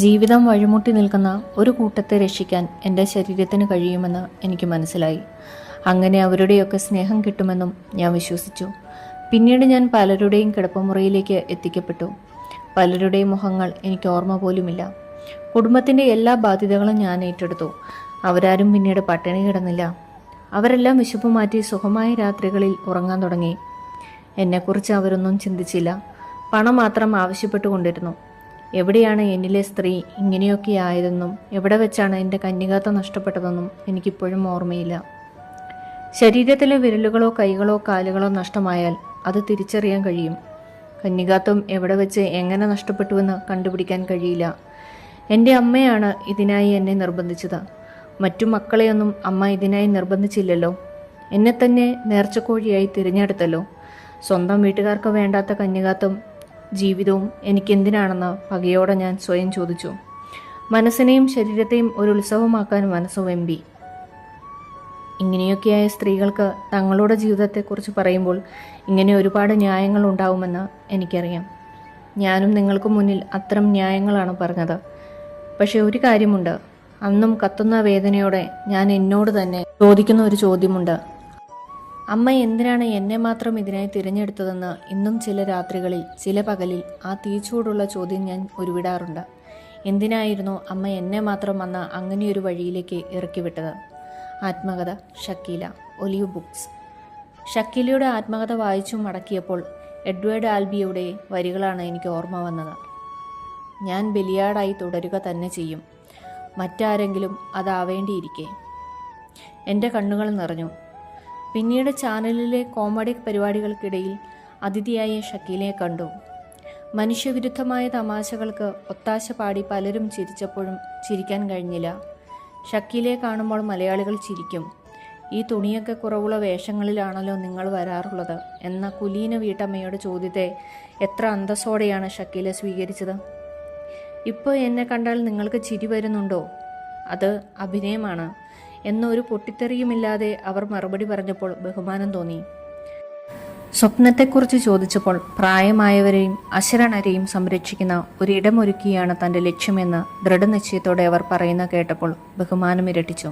ജീവിതം വഴിമുട്ടി നിൽക്കുന്ന ഒരു കൂട്ടത്തെ രക്ഷിക്കാൻ എൻ്റെ ശരീരത്തിന് കഴിയുമെന്ന് എനിക്ക് മനസ്സിലായി. അങ്ങനെ അവരുടെയൊക്കെ സ്നേഹം കിട്ടുമെന്നും ഞാൻ വിശ്വസിച്ചു. പിന്നീട് ഞാൻ പലരുടെയും കിടപ്പുമുറിയിലേക്ക് എത്തിക്കപ്പെട്ടു. പലരുടെയും മുഖങ്ങൾ എനിക്ക് ഓർമ്മ പോലുമില്ല. കുടുംബത്തിൻ്റെ എല്ലാ ബാധ്യതകളും ഞാൻ ഏറ്റെടുത്തു. അവരാരും പിന്നീട് പട്ടിണി കിടന്നില്ല. അവരെല്ലാം വിശപ്പ് മാറ്റി സുഖമായ രാത്രികളിൽ ഉറങ്ങാൻ തുടങ്ങി. എന്നെക്കുറിച്ച് അവരൊന്നും ചിന്തിച്ചില്ല. പണം മാത്രം ആവശ്യപ്പെട്ടുകൊണ്ടിരുന്നു. എവിടെയാണ് എന്നിലെ സ്ത്രീ ഇങ്ങനെയൊക്കെ ആയതെന്നും എവിടെ വെച്ചാണ് എൻ്റെ കന്യകാത്വം നഷ്ടപ്പെട്ടതെന്നും എനിക്കിപ്പോഴും ഓർമ്മയില്ല. ശരീരത്തിലെ വിരലുകളോ കൈകളോ കാലുകളോ നഷ്ടമായാൽ അത് തിരിച്ചറിയാൻ കഴിയും. കന്യകാത്വം എവിടെ വെച്ച് എങ്ങനെ നഷ്ടപ്പെട്ടുവെന്ന് കണ്ടുപിടിക്കാൻ കഴിയില്ല. എൻ്റെ അമ്മയാണ് ഇതിനായി എന്നെ നിർബന്ധിച്ചത്. മറ്റു മക്കളെയൊന്നും അമ്മ ഇതിനായി നിർബന്ധിച്ചില്ലല്ലോ. എന്നെ തന്നെ നേർച്ചക്കോഴിയായി തിരഞ്ഞെടുത്തല്ലോ. സ്വന്തം വീട്ടുകാർക്ക് വേണ്ടാത്ത കന്യകാത്വം ജീവിതവും എനിക്കെന്തിനാണെന്ന് പകയോടെ ഞാൻ സ്വയം ചോദിച്ചു. മനസ്സിനെയും ശരീരത്തെയും ഒരു ഉത്സവമാക്കാൻ മനസ്സ് വെമ്പി. ഇങ്ങനെയൊക്കെയായ സ്ത്രീകൾക്ക് തങ്ങളുടെ ജീവിതത്തെക്കുറിച്ച് പറയുമ്പോൾ ഇങ്ങനെ ഒരുപാട് ന്യായങ്ങൾ ഉണ്ടാവുമെന്ന് എനിക്കറിയാം. ഞാനും നിങ്ങൾക്ക് മുന്നിൽ അത്തരം ന്യായങ്ങളാണ് പറഞ്ഞത്. പക്ഷെ ഒരു കാര്യമുണ്ട്. അന്നും കത്തുന്ന വേദനയോടെ ഞാൻ എന്നോട് തന്നെ ചോദിക്കുന്ന ഒരു ചോദ്യമുണ്ട്. അമ്മ എന്തിനാണ് എന്നെ മാത്രം ഇതിനായി തിരഞ്ഞെടുത്തതെന്ന് ഇന്നും ചില രാത്രികളിൽ ചില പകലിൽ ആ തീച്ചൂടുള്ള ചോദ്യം ഞാൻ ഉരുവിടാറുണ്ട്. എന്തിനായിരുന്നു അമ്മ എന്നെ മാത്രം വന്ന അങ്ങനെയൊരു വഴിയിലേക്ക് ഇറക്കിവിട്ടത്? ആത്മകഥ ഷക്കീല, ഒലിവ് ബുക്സ്. ഷക്കീലയുടെ ആത്മകഥ വായിച്ചു മടക്കിയപ്പോൾ എഡ്വേർഡ് ആൽബിയുടെ വരികളാണ് എനിക്ക് ഓർമ്മ വന്നത്. ഞാൻ ബലിയാടായി തുടരുക തന്നെ ചെയ്യും, മറ്റാരെങ്കിലും അതാവേണ്ടിയിരിക്കെ. എൻ്റെ കണ്ണുകൾ നിറഞ്ഞു. പിന്നീട് ചാനലിലെ കോമഡി പരിപാടികൾക്കിടയിൽ അതിഥിയായ ഷക്കീലയെ കണ്ടു. മനുഷ്യവിരുദ്ധമായ തമാശകൾക്ക് ഒത്താശ പാടി പലരും ചിരിച്ചപ്പോഴും ചിരിക്കാൻ കഴിഞ്ഞില്ല. ഷക്കീലയെ കാണുമ്പോൾ മലയാളികൾ ചിരിക്കും. ഈ തുണിയൊക്കെ കുറവുള്ള വേഷങ്ങളിലാണല്ലോ നിങ്ങൾ വരാറുള്ളത് എന്ന കുലീന വീട്ടമ്മയുടെ ചോദ്യത്തെ എത്ര അന്തസ്സോടെയാണ് ഷക്കീല സ്വീകരിച്ചത്. ഇപ്പോൾ എന്നെ കണ്ടാൽ നിങ്ങൾക്ക് ചിരി വരുന്നുണ്ടോ? അത് അഭിനയമാണ് എന്നൊരു പൊട്ടിത്തെറിയുമില്ലാതെ അവർ മറുപടി പറഞ്ഞപ്പോൾ ബഹുമാനം തോന്നി. സ്വപ്നത്തെക്കുറിച്ച് ചോദിച്ചപ്പോൾ പ്രായമായവരെയും അശരണരെയും സംരക്ഷിക്കുന്ന ഒരിടമൊരുക്കിയാണ് തൻ്റെ ലക്ഷ്യമെന്ന് ദൃഢനിശ്ചയത്തോടെ അവർ പറയുന്ന കേട്ടപ്പോൾ ബഹുമാനം ഇരട്ടിച്ചു.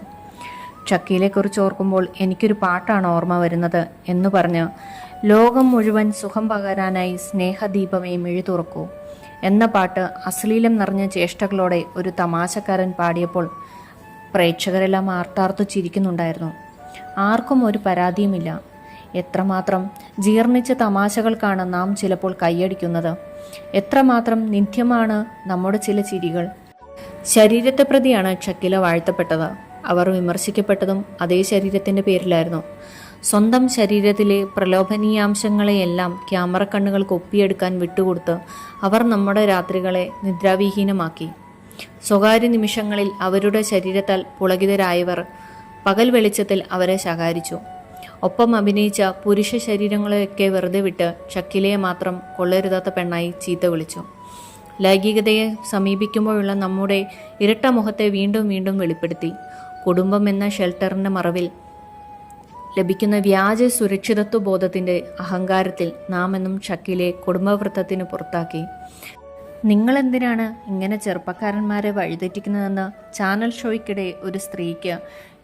ഷക്കീലയെക്കുറിച്ച് ഓർക്കുമ്പോൾ എനിക്കൊരു പാട്ടാണ് ഓർമ്മ വരുന്നത് എന്ന് പറഞ്ഞ് ലോകം മുഴുവൻ സുഖം പകരാനായി സ്നേഹദീപമേ മിഴി തുറക്കൂ എന്ന പാട്ട് അശ്ലീലം നിറഞ്ഞ ചേഷ്ടകളോടെ ഒരു തമാശക്കാരൻ പാടിയപ്പോൾ പ്രേക്ഷകരെല്ലാം ആർത്താർത്തു ചിരിക്കുന്നുണ്ടായിരുന്നു. ആർക്കും ഒരു പരാതിയുമില്ല. എത്രമാത്രം ജീർണിച്ച തമാശകൾക്കാണ് നാം ചിലപ്പോൾ കൈയടിക്കുന്നത്. എത്രമാത്രം നിത്യമാണ് നമ്മുടെ ചില ചിരികൾ. ശരീരത്തെ പ്രതിയാണ് ഷക്കീല വാഴ്ത്തപ്പെട്ടത്. അവർ വിമർശിക്കപ്പെട്ടതും അതേ ശരീരത്തിൻ്റെ പേരിലായിരുന്നു. സ്വന്തം ശരീരത്തിലെ പ്രലോഭനീയാംശങ്ങളെയെല്ലാം ക്യാമറ കണ്ണുകൾക്ക് ഒപ്പിയെടുക്കാൻ വിട്ടുകൊടുത്ത് അവർ നമ്മുടെ രാത്രികളെ നിദ്രാവിഹീനമാക്കി. സ്വകാര്യ നിമിഷങ്ങളിൽ അവരുടെ ശരീരത്താൽ പുളകിതരായവർ പകൽ വെളിച്ചത്തിൽ അവരെ ശകാരിച്ചു. ഒപ്പം അഭിനയിച്ച പുരുഷ ശരീരങ്ങളെയൊക്കെ വെറുതെ വിട്ട് ഷക്കീലയെ മാത്രം കൊള്ളരുതാത്ത പെണ്ണായി ചീത്ത വിളിച്ചു. ലൈംഗികതയെ സമീപിക്കുമ്പോഴുള്ള നമ്മുടെ ഇരട്ട മുഖത്തെ വീണ്ടും വീണ്ടും വെളിപ്പെടുത്തി. കുടുംബം എന്ന ഷെൽട്ടറിൻ്റെ മറവിൽ ലഭിക്കുന്ന വ്യാജ സുരക്ഷിതത്വ ബോധത്തിൻ്റെ അഹങ്കാരത്തിൽ നാം എന്നും ഷക്കീലയെ കുടുംബവൃത്തത്തിന് പുറത്താക്കി. നിങ്ങളെന്തിനാണ് ഇങ്ങനെ ചെറുപ്പക്കാരന്മാരെ വഴിതെറ്റിക്കുന്നതെന്ന് ചാനൽ ഷോയ്ക്കിടെ ഒരു സ്ത്രീക്ക്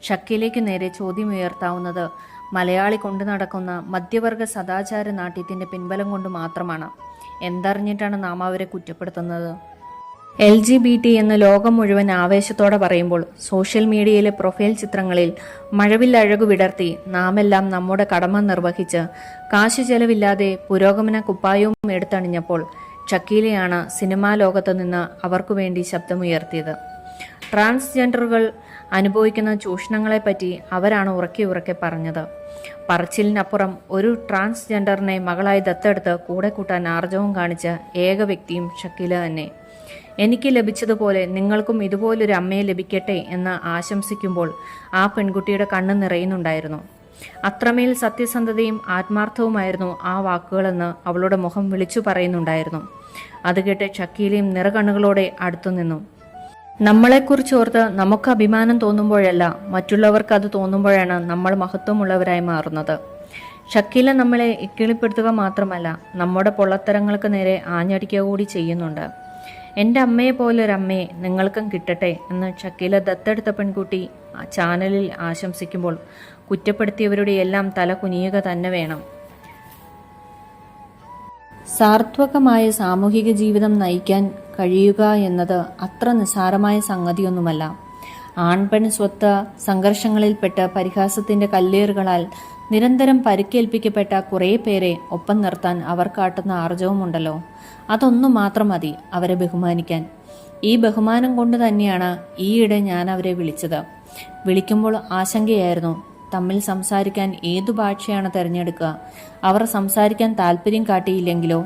ഷക്കീലയ്ക്ക് നേരെ ചോദ്യമുയർത്താവുന്നത് മലയാളി കൊണ്ടു നടക്കുന്ന മധ്യവർഗ സദാചാര നാട്യത്തിൻ്റെ പിൻബലം കൊണ്ട് മാത്രമാണ്. എന്തറിഞ്ഞിട്ടാണ് നാം അവരെ കുറ്റപ്പെടുത്തുന്നത്? LGBT എന്ന് ലോകം മുഴുവൻ ആവേശത്തോടെ പറയുമ്പോൾ സോഷ്യൽ മീഡിയയിലെ പ്രൊഫൈൽ ചിത്രങ്ങളിൽ മഴവിൽ അഴകു വിടർത്തി നാമെല്ലാം നമ്മുടെ കടമ നിർവഹിച്ച് കാശു ചെലവില്ലാതെ പുരോഗമന കുപ്പായവും എടുത്തണിഞ്ഞപ്പോൾ ഷക്കീലയാണ് സിനിമാ ലോകത്ത് നിന്ന് അവർക്കു വേണ്ടി ശബ്ദമുയർത്തിയത്. ട്രാൻസ്ജെൻഡറുകൾ അനുഭവിക്കുന്ന ചൂഷണങ്ങളെപ്പറ്റി അവരാണ് ഉറക്കെ ഉറക്കെ പറഞ്ഞത്. പറച്ചിലിനപ്പുറം ഒരു ട്രാൻസ്ജെൻഡറിനെ മകളായി ദത്തെടുത്ത് കൂടെ കൂട്ടാൻ ആർജവം കാണിച്ച ഏക വ്യക്തിയും ഷക്കീല തന്നെ. എനിക്ക് ലഭിച്ചതുപോലെ നിങ്ങൾക്കും ഇതുപോലൊരു അമ്മയെ ലഭിക്കട്ടെ എന്ന് ആശംസിക്കുമ്പോൾ ആ പെൺകുട്ടിയുടെ കണ്ണ് നിറയുന്നുണ്ടായിരുന്നു. അത്രമേൽ സത്യസന്ധതയും ആത്മാർത്ഥവുമായിരുന്നു ആ വാക്കുകളെന്ന് അവളുടെ മുഖം വിളിച്ചു പറയുന്നുണ്ടായിരുന്നു. അത് കേട്ട് ഷക്കീലയും നിറകണ്ണുകളോടെ അടുത്തുനിന്നു. നമ്മളെക്കുറിച്ച് ഓർത്ത് നമുക്ക് അഭിമാനം തോന്നുമ്പോഴല്ല, മറ്റുള്ളവർക്ക് അത് തോന്നുമ്പോഴാണ് നമ്മൾ മഹത്വമുള്ളവരായി മാറുന്നത്. ഷക്കീല നമ്മളെ ഇക്കിളിപ്പെടുത്തുക മാത്രമല്ല, നമ്മുടെ പൊള്ളത്തരങ്ങൾക്ക് നേരെ ആഞ്ഞടിക്കുക കൂടി ചെയ്യുന്നുണ്ട്. എൻ്റെ അമ്മയെ പോലൊരമ്മയെ നിങ്ങൾക്കും കിട്ടട്ടെ എന്ന് ഷക്കീല ദത്തെടുത്ത പെൺകുട്ടി ചാനലിൽ ആശംസിക്കുമ്പോൾ കുറ്റപ്പെടുത്തിയവരുടെ എല്ലാം തല കുനിയുക തന്നെ വേണം. സാർത്ഥകമായ സാമൂഹിക ജീവിതം നയിക്കാൻ കഴിയുക എന്നത് അത്ര നിസ്സാരമായ സംഗതിയൊന്നുമല്ല. ആൺപെൺ സ്വത്ത് സംഘർഷങ്ങളിൽപ്പെട്ട് പരിഹാസത്തിന്റെ കല്ലേറുകളാൽ നിരന്തരം പരിക്കേൽപ്പിക്കപ്പെട്ട കുറേ പേരെ ഒപ്പം നിർത്താൻ അവർ കാട്ടുന്ന ആർജവമുണ്ടല്ലോ, അതൊന്നു മാത്രം മതി അവരെ ബഹുമാനിക്കാൻ. ഈ ബഹുമാനം കൊണ്ട് തന്നെയാണ് ഈയിടെ ഞാൻ അവരെ വിളിച്ചത്. വിളിക്കുമ്പോൾ ആശങ്കയായിരുന്നു, തമ്മിൽ സംസാരിക്കാൻ ഏതു ഭാഷയാണ് തിരഞ്ഞെടുക്കുക, അവർ സംസാരിക്കാൻ താല്പര്യം കാട്ടിയില്ലെങ്കിലോ?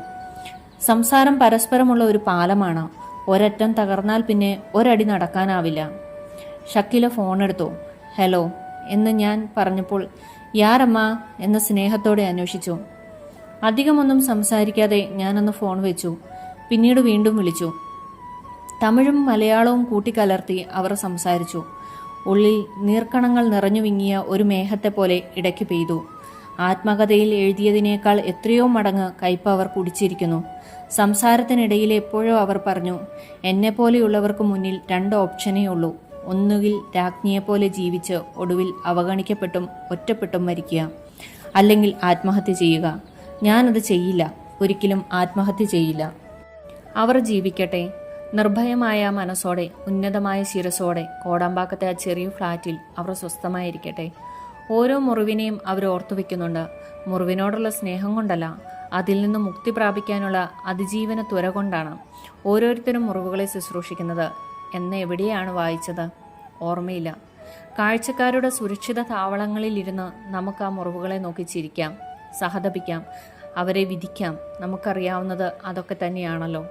സംസാരം പരസ്പരമുള്ള ഒരു പാലമാണ്. ഒരറ്റം തകർന്നാൽ പിന്നെ ഒരടി നടക്കാനാവില്ല. ഷക്കീല ഫോണെടുത്തു. ഹലോ എന്ന് ഞാൻ പറഞ്ഞപ്പോൾ യാരമ്മ എന്ന് സ്നേഹത്തോടെ അന്വേഷിച്ചു. അധികമൊന്നും സംസാരിക്കാതെ ഞാനൊന്ന് ഫോൺ വെച്ചു. പിന്നീട് വീണ്ടും വിളിച്ചു. തമിഴും മലയാളവും കൂട്ടിക്കലർത്തി അവർ സംസാരിച്ചു. ഉള്ളിൽ നീർക്കണങ്ങൾ നിറഞ്ഞു വിങ്ങിയ ഒരു മേഘത്തെ പോലെ ഇടയ്ക്ക് പെയ്തു. ആത്മകഥയിൽ എഴുതിയതിനേക്കാൾ എത്രയോ മടങ്ങ് കയ്പ് അവർ കുടിച്ചിരിക്കുന്നു. സംസാരത്തിനിടയിൽ എപ്പോഴോ അവർ പറഞ്ഞു, എന്നെപ്പോലെയുള്ളവർക്ക് മുന്നിൽ 2 ഓപ്ഷനേ ഉള്ളൂ. ഒന്നുകിൽ രാജ്ഞിയെപ്പോലെ ജീവിച്ച് ഒടുവിൽ അവഗണിക്കപ്പെട്ടും ഒറ്റപ്പെട്ടും മരിക്കുക, അല്ലെങ്കിൽ ആത്മഹത്യ ചെയ്യുക. ഞാനത് ചെയ്യില്ല, ഒരിക്കലും ആത്മഹത്യ ചെയ്യില്ല. അവർ ജീവിക്കട്ടെ, നിർഭയമായ മനസ്സോടെ ഉന്നതമായ ശിരസോടെ കോടമ്പാക്കത്തെ ആ ചെറിയ ഫ്ലാറ്റിൽ അവർ സ്വസ്ഥമായിരിക്കട്ടെ. ഓരോ മുറിവിനെയും അവർ ഓർത്തുവെക്കുന്നുണ്ട്. മുറിവിനോടുള്ള സ്നേഹം കൊണ്ടല്ല, അതിൽ നിന്ന് മുക്തി പ്രാപിക്കാനുള്ള അതിജീവന ത്വര കൊണ്ടാണ് ഓരോരുത്തരും മുറിവുകളെ ശുശ്രൂഷിക്കുന്നത് എന്ന് എവിടെയാണ് വായിച്ചത്? ഓർമ്മയില്ല. കാഴ്ചക്കാരുടെ സുരക്ഷിത താവളങ്ങളിലിരുന്ന് നമുക്ക് ആ മുറിവുകളെ നോക്കി ചിരിക്കാം, സഹതപിക്കാം, അവരെ വിധിക്കാം. നമുക്കറിയാവുന്നത് അതൊക്കെ തന്നെയാണല്ലോ.